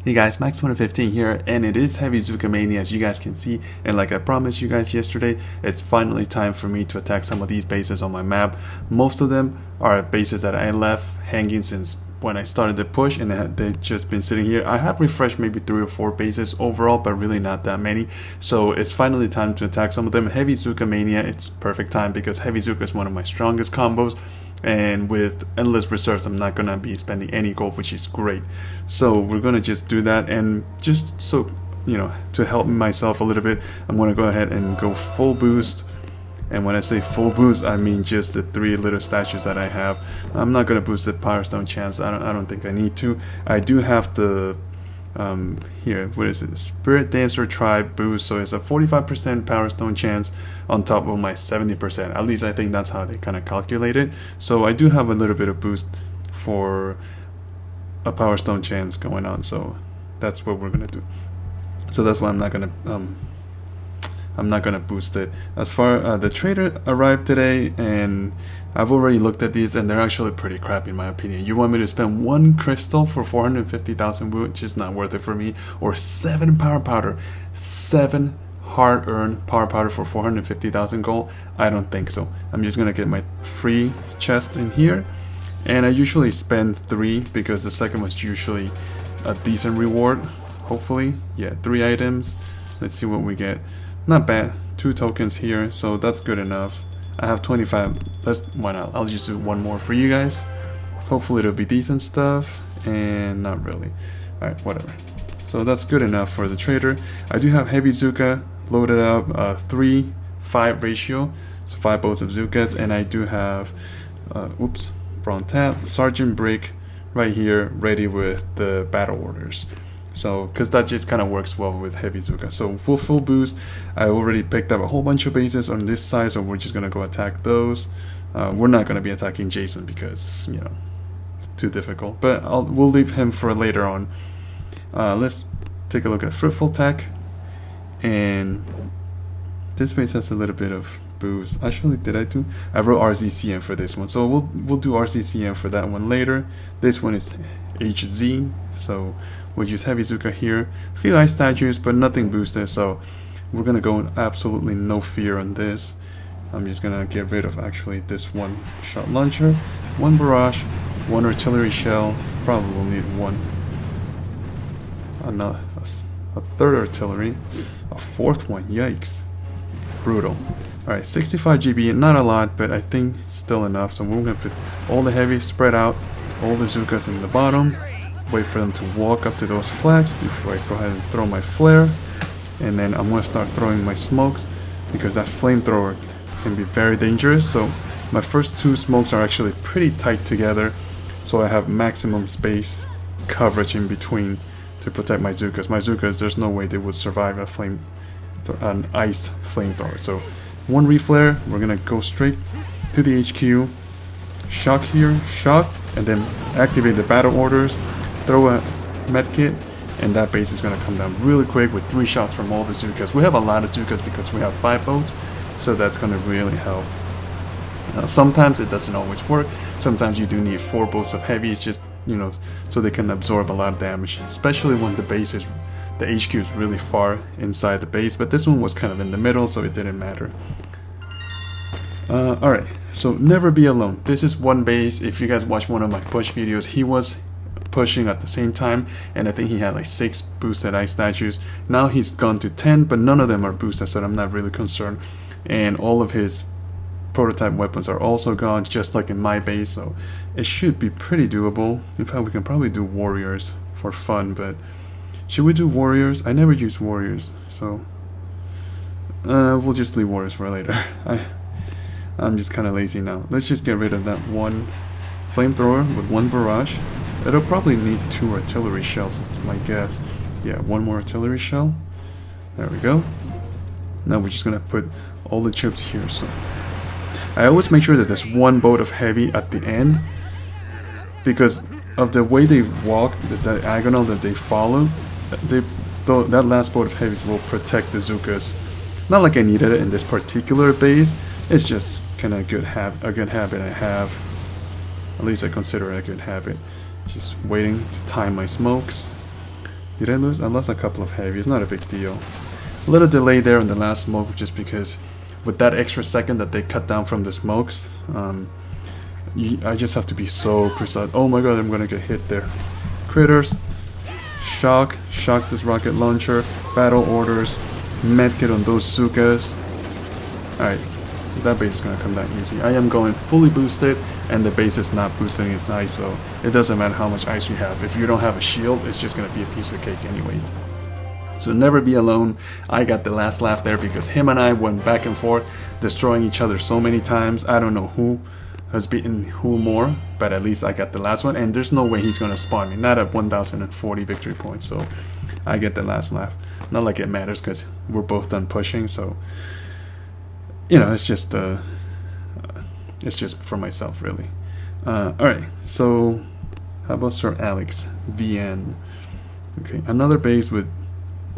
Hey guys, Max115 here, and it is Heavy-Zooka Mania, as you guys can see, and like I promised you guys yesterday, it's finally time for me to attack some of these bases on my map. Most of them are bases that I left hanging since when I started the push, and they've just been sitting here. I have refreshed maybe 3 or 4 bases overall, but really not that many, so it's finally time to attack some of them. Heavy-Zooka Mania, it's perfect time because Heavy-Zooka is one of my strongest combos. And with endless reserves, I'm not gonna be spending any gold, which is great. So we're gonna just do that, and just so you know, to help myself a little bit, I'm gonna go ahead and go full boost. And when I say full boost, I mean just the 3 little statues that I have. I'm not gonna boost the Power Stone chance. I don't think I need to. I do have the here, what is it, Spirit Dancer Tribe boost, so it's a 45% Power Stone chance on top of my 70%. At least I think that's how they kind of calculate it. So I do have a little bit of boost for a Power Stone chance going on, so that's what we're gonna do. So that's why I'm not gonna boost it. As far the trader arrived today, and I've already looked at these, and they're actually pretty crap in my opinion. You want me to spend 1 crystal for 450,000 wood, which is not worth it for me, or 7 power powder, 7 hard-earned power powder for 450,000 gold? I don't think so. I'm just gonna get my free chest in here, and I usually spend 3 because the second one's usually a decent reward. Hopefully, yeah, 3 items. Let's see what we get. Not bad. 2 tokens here, so that's good enough. I have 25. Why not? I'll just do 1 more for you guys. Hopefully it'll be decent stuff, and not really. Alright, whatever. So that's good enough for the trader. I do have Heavy-Zooka loaded up, 3-5 ratio, so 5 boats of Zookas, and I do have, Brawn Tap, Sergeant Brick right here, ready with the battle orders. So, because that just kind of works well with Heavy-Zooka. So, full boost. I already picked up a whole bunch of bases on this side, so we're just going to go attack those. We're not going to be attacking Jason because, you know, too difficult. But we'll leave him for later on. Let's take a look at Fruitful Tech. And this base has a little bit of boost. Actually, I wrote RZCM for this one. So, we'll do RZCM for that one later. This one is HZ, so we'll use Heavy-Zooka here. A few ice statues, but nothing boosted, so we're gonna go with absolutely no fear on this. I'm just gonna get rid of actually this 1 shot launcher, 1 barrage, 1 artillery shell. Probably will need 1. Another, a 3rd artillery, a 4th one. Yikes, brutal. Alright, 65 GB, not a lot, but I think still enough. So we're gonna put all the heavy spread out, all the Zookas in the bottom, wait for them to walk up to those flags before I go ahead and throw my flare, and then I'm going to start throwing my smokes because that flamethrower can be very dangerous. So my first 2 smokes are actually pretty tight together, so I have maximum space coverage in between to protect my Zookas. My Zookas, there's no way they would survive an ice flamethrower. So 1 reflare, we're going to go straight to the HQ, shock here, shock, and then activate the battle orders, throw a medkit, and that base is going to come down really quick with 3 shots from all the Zookas. We have a lot of Zookas because we have 5 boats, so that's going to really help. Sometimes it doesn't always work. Sometimes you do need 4 boats of heavies, just, you know, so they can absorb a lot of damage, especially when the HQ is really far inside the base, but this one was kind of in the middle, so it didn't matter. Alright, so never be alone. This is 1 base. If you guys watch one of my push videos, he was pushing at the same time, and I think he had like 6 boosted ice statues. Now he's gone to 10, but none of them are boosted, so I'm not really concerned. And all of his prototype weapons are also gone, just like in my base, so it should be pretty doable. In fact, we can probably do warriors for fun, but should we do warriors? I never use warriors, so we'll just leave warriors for later. I'm just kind of lazy now. Let's just get rid of that 1 flamethrower with 1 barrage. It'll probably need 2 artillery shells, that's my guess. Yeah, 1 more artillery shell. There we go. Now we're just gonna put all the chips here. So I always make sure that there's 1 boat of heavy at the end, because of the way they walk, the diagonal that they follow. That last boat of heavies will protect the Zookas. Not like I needed it in this particular base. It's just kind of a good habit I have. At least I consider it a good habit. Just waiting to time my smokes. Did I lose? I lost a couple of heavies, not a big deal. A little delay there on the last smoke just because with that extra second that they cut down from the smokes, I just have to be so precise. Oh my god, I'm gonna get hit there. Critters, shock this rocket launcher, battle orders, medkit on those Zookas. Alright, that base is gonna come down easy. I am going fully boosted and the base is not boosting its ice, so it doesn't matter how much ice we have. If you don't have a shield, it's just gonna be a piece of cake anyway. So never be alone. I got the last laugh there because him and I went back and forth, destroying each other so many times. I don't know who has beaten who more, but at least I got the last one, and there's no way he's gonna spawn me, not at 1040 victory points, so I get the last laugh. Not like it matters because we're both done pushing, so you know, it's just for myself really. Alright, so how about Sir Alex VN? Okay, another base with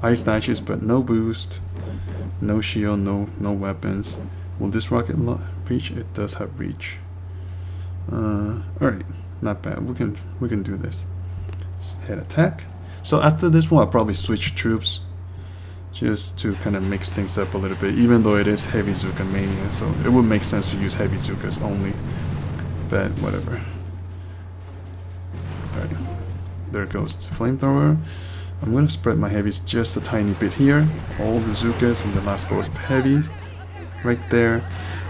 ice statues but no boost, no shield, no weapons. Will this rocket reach? It does have reach. Alright, not bad. We can do this. Let's hit attack. So after this one I'll probably switch troops just to kind of mix things up a little bit, even though it is Heavy-Zooka Mania, so it would make sense to use Heavy-Zookas only, but whatever. Alright, there goes the flamethrower. I'm gonna spread my heavies just a tiny bit here, all the Zookas and the last boat of heavies right there.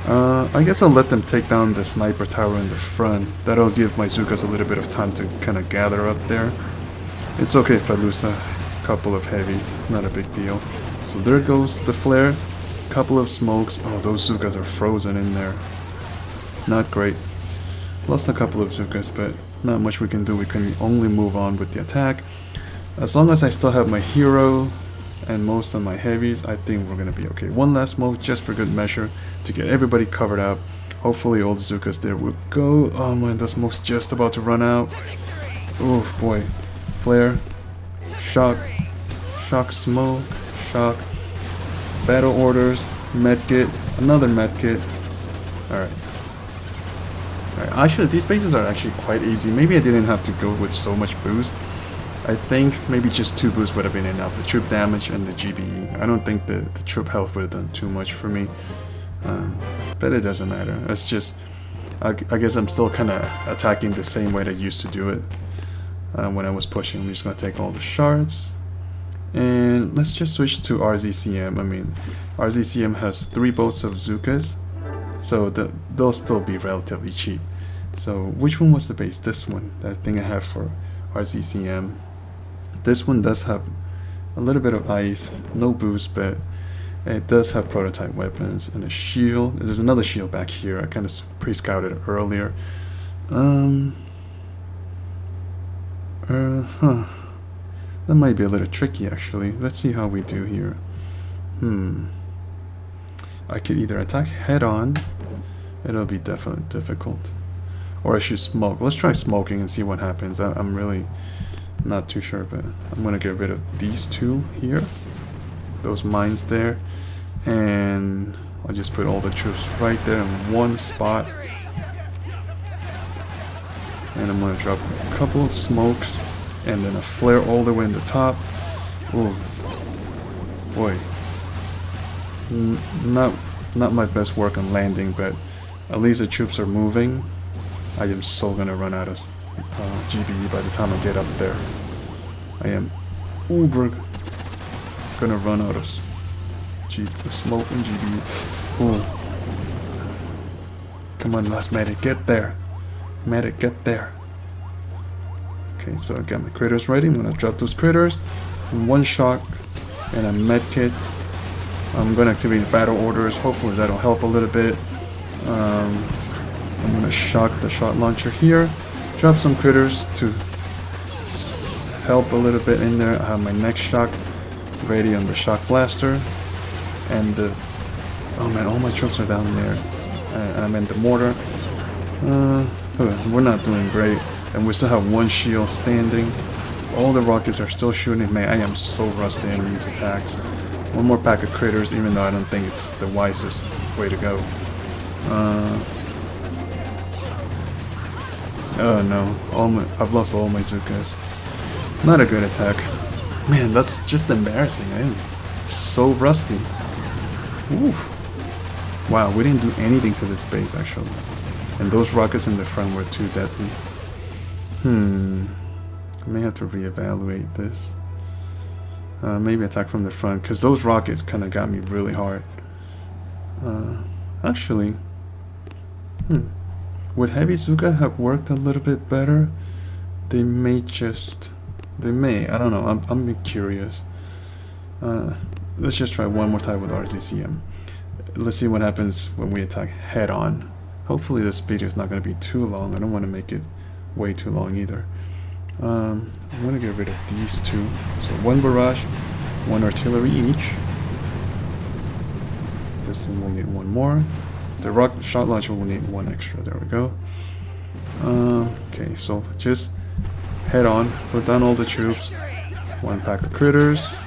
I guess I'll let them take down the sniper tower in the front. That'll give my Zookas a little bit of time to kind of gather up there. It's okay if I lose a couple of heavies, not a big deal. So there goes the flare, couple of smokes. Oh, those Zookas are frozen in there. Not great. Lost a couple of Zookas, but not much we can do. We can only move on with the attack. As long as I still have my hero and most of my heavies, I think we're gonna be okay. One last smoke just for good measure to get everybody covered up. Hopefully all the Zookas there will go. Oh man, the smoke's just about to run out. Oh boy. Flare. Shock. Shock smoke. Shock. Battle orders. Medkit. Another medkit. Alright. Alright, actually these bases are actually quite easy. Maybe I didn't have to go with so much boost. I think maybe just 2 boosts would have been enough. The troop damage and the GBE. I don't think the troop health would have done too much for me. But it doesn't matter. It's just, I guess I'm still kind of attacking the same way that I used to do it when I was pushing. I'm just going to take all the shards. And let's just switch to RZCM. I mean, RZCM has 3 boats of Zookas. So they'll still be relatively cheap. So which one was the base? This one. That thing I have for RZCM. This one does have a little bit of ice, no boost, but it does have prototype weapons and a shield. There's another shield back here. I kind of pre-scouted it earlier. That might be a little tricky actually. Let's see how we do here. I could either attack head on. It'll be definitely difficult. Or I should smoke. Let's try smoking and see what happens. I'm really not too sure, but I'm gonna get rid of these 2 here, those mines there, and I'll just put all the troops right there in one spot, and I'm gonna drop a couple of smokes and then a flare all the way in the top. Oh boy, not my best work on landing, but at least the troops are moving. I am so gonna run out of GBE by the time I get up there. I am uber gonna run out of smoke and GBE. Oh, come on, last medic, get there. Medic, get there. Okay, so I got my critters ready. I'm gonna drop those critters. 1 shock and a medkit. I'm gonna activate the battle orders. Hopefully that'll help a little bit. I'm gonna shock the shot launcher here, drop some critters to help a little bit in there. I have my next shock ready on the shock blaster, and oh man, all my troops are down there. I'm in the mortar. We're not doing great, and we still have 1 shield standing. All the rockets are still shooting. Man, I am so rusty in these attacks. 1 more pack of critters, even though I don't think it's the wisest way to go. Oh no, I've lost all my Zookas. Not a good attack. Man, that's just embarrassing. I am so rusty. Oof. Wow, we didn't do anything to this base actually. And those rockets in the front were too deadly. I may have to reevaluate this. Maybe attack from the front, because those rockets kind of got me really hard. Actually, would Heavy-Zooka have worked a little bit better? They may, I don't know, I'm curious. Let's just try one more time with RZCM. Let's see what happens when we attack head on. Hopefully this video is not going to be too long. I don't want to make it way too long either. I'm going to get rid of these two. So one barrage, one artillery each. This one will need one more. The rocket shot launcher will need one extra. There we go. Okay, so just head on, put down all the troops, one pack of critters,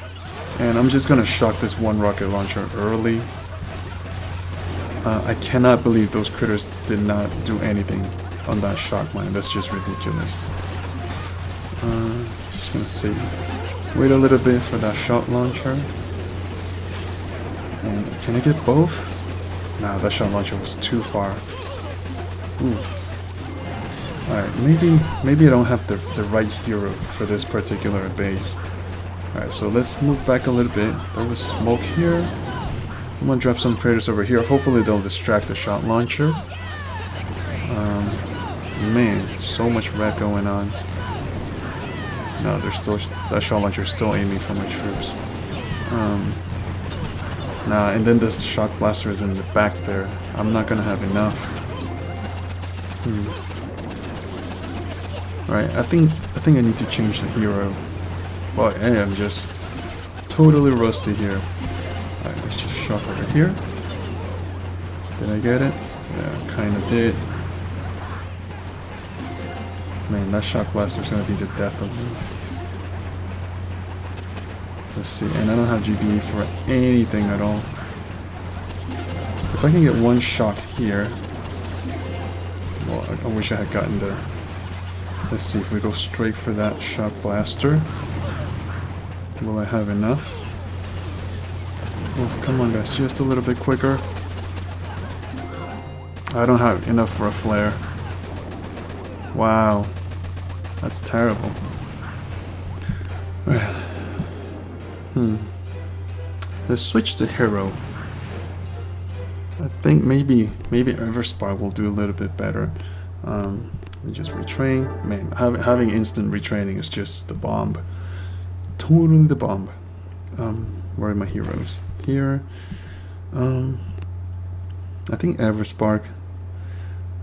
and I'm just going to shock this one rocket launcher early. I cannot believe those critters did not do anything on that shock mine. That's just ridiculous. Just gonna see. Wait a little bit for that shot launcher. And can I get both? Nah, that shot launcher was too far. Ooh. Alright, maybe I don't have the right hero for this particular base. Alright, so let's move back a little bit. There was smoke here. I'm gonna drop some critters over here. Hopefully they'll distract the shot launcher. Man, so much red going on. No, there's still that shot launcher is still aiming for my troops. Nah, and then this shock blaster is in the back there. I'm not gonna have enough. Alright, I think I need to change the hero. Well, I am just totally rusty here. Alright, let's just shock over here. Did I get it? Yeah, kinda did. Man, that shock blaster is gonna be the death of me. Let's see, and I don't have GBE for anything at all. If I can get one shock here, well, I wish I had gotten the. Let's see if we go straight for that shock blaster. Will I have enough? Oh, come on, guys, just a little bit quicker. I don't have enough for a flare. Wow, that's terrible. Let's switch to hero. I think maybe Everspark will do a little bit better. Let me just retrain. Man, having instant retraining is just the bomb. Totally the bomb. Where are my heroes? Here. I think Everspark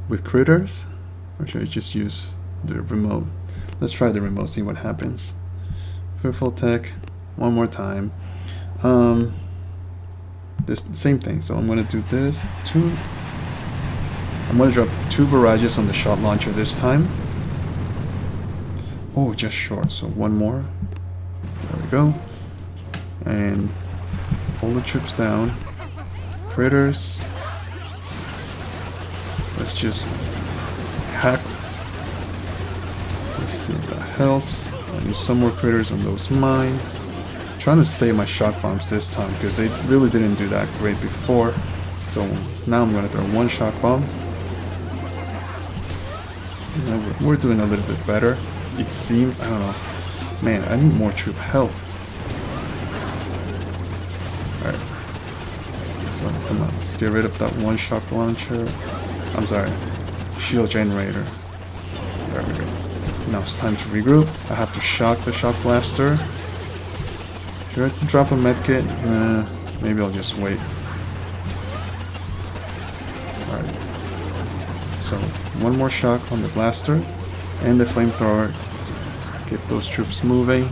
with critters. Or should I just use the remote? Let's try the remote, see what happens. Fearful Tech, one more time. This same thing, so I'm gonna do this. I'm gonna drop 2 barrages on the shot launcher this time. Oh, just short, so one more. There we go. And pull the troops down. Critters. Let's just hack. Let's see if that helps. I need some more critters on those mines. I'm trying to save my shock bombs this time because they really didn't do that great before. So now I'm going to throw one shock bomb. You know, we're doing a little bit better. It seems. I don't know. Man, I need more troop health. Alright. So come on, let's get rid of that one shock launcher. I'm sorry. Shield generator. There we go. Now it's time to regroup. I have to shock the shock blaster. Should I drop a medkit? Maybe I'll just wait. Alright. So, one more shock on the blaster and the flamethrower. Get those troops moving.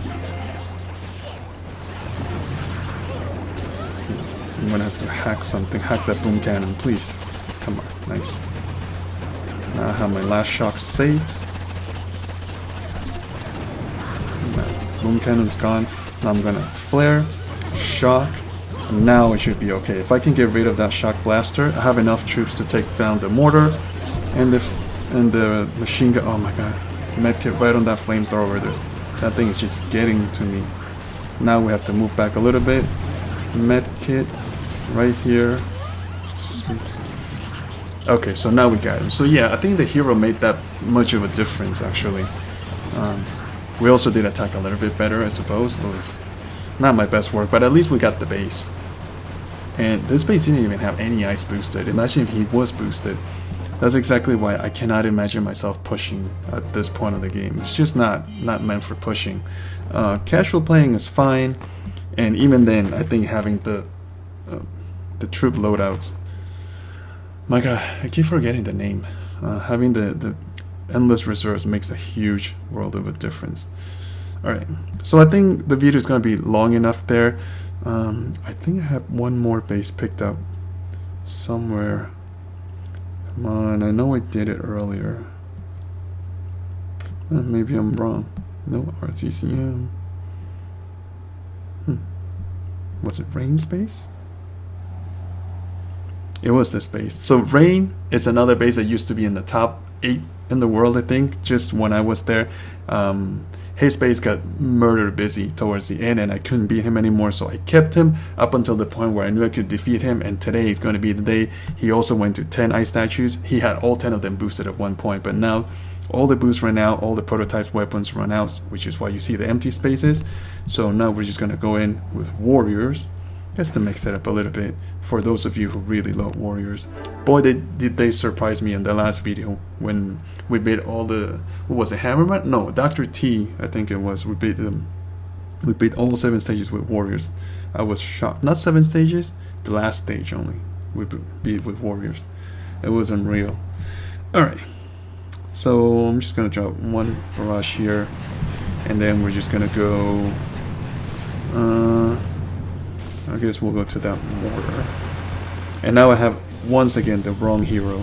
I'm gonna have to hack something. Hack that boom cannon, please. Come on, nice. Now I have my last shock saved. Boom cannon's gone. Now I'm gonna flare, shock, and now it should be okay. If I can get rid of that shock blaster, I have enough troops to take down the mortar and the machine gun. Oh my god, medkit right on that flamethrower. That thing is just getting to me. Now we have to move back a little bit. Med kit right here. Okay, so now we got him. So yeah, I think the hero made that much of a difference actually. We also did attack a little bit better, I suppose. It was not my best work, but at least we got the base. And this base didn't even have any ice boosted. Imagine if he was boosted. That's exactly why I cannot imagine myself pushing at this point of the game. It's just not meant for pushing. Casual playing is fine, and even then, I think having the troop loadouts. My God, I keep forgetting the name. Having the endless reserves makes a huge world of a difference. All right, so I think the video is going to be long enough there. I think I have one more base picked up somewhere. Come on, I know I did it earlier. Maybe I'm wrong. No, RCCM. Was it Rain space? It was this base. So Rain is another base that used to be in the top 8 in the world, I think, just when I was there. His base got murder busy towards the end and I couldn't beat him anymore, so I kept him up until the point where I knew I could defeat him, and today is going to be the day. He also went to 10 ice statues. He had all 10 of them boosted at one point, but now all the boosts ran out, all the prototypes weapons run out, which is why you see the empty spaces. So now we're just going to go in with warriors, just to mix it up a little bit for those of you who really love warriors. Boy, did they surprise me in the last video when we beat all the, what was it, Hammerman? No, Dr. T, I think it was. We beat all 7 stages with warriors. I was shocked. Not 7 stages, the last stage only we beat with warriors. It was unreal. Alright, so I'm just gonna drop one barrage here, and then we're just gonna go I guess we'll go to that mortar. And now I have once again the wrong hero.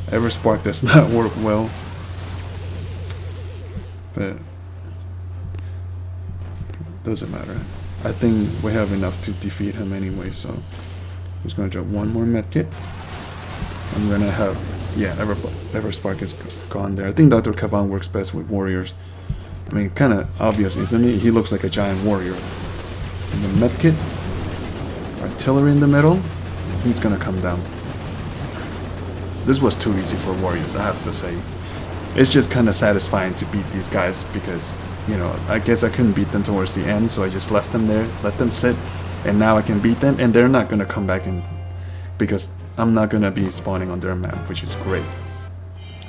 Everspark does not work well, but doesn't matter. I think we have enough to defeat him anyway, so I'm just gonna drop one more medkit. I'm gonna have, yeah, Everspark is gone there. I think Dr. Kavan works best with warriors. I mean, kind of obvious, isn't he? He looks like a giant warrior. And the medkit, artillery in the middle, he's gonna come down. This was too easy for warriors, I have to say. It's just kind of satisfying to beat these guys because, you know, I guess I couldn't beat them towards the end, so I just left them there, let them sit, and now I can beat them, and they're not gonna come back in because I'm not gonna be spawning on their map, which is great.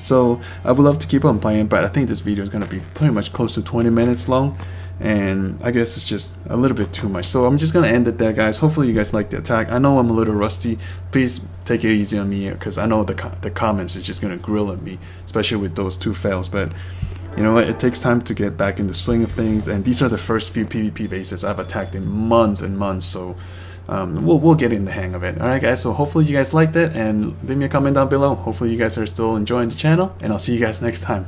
So I would love to keep on playing, but I think this video is gonna be pretty much close to 20 minutes long, and I guess it's just a little bit too much. So I'm just gonna end it there, guys. Hopefully you guys like the attack. I know I'm a little rusty. Please take it easy on me because I know the comments is just gonna grill at me, especially with those 2 fails. But you know what? It takes time to get back in the swing of things, and these are the first few PvP bases I've attacked in months and months. So we'll get in the hang of it. Alright guys, so hopefully you guys liked it, and leave me a comment down below. Hopefully you guys are still enjoying the channel, and I'll see you guys next time.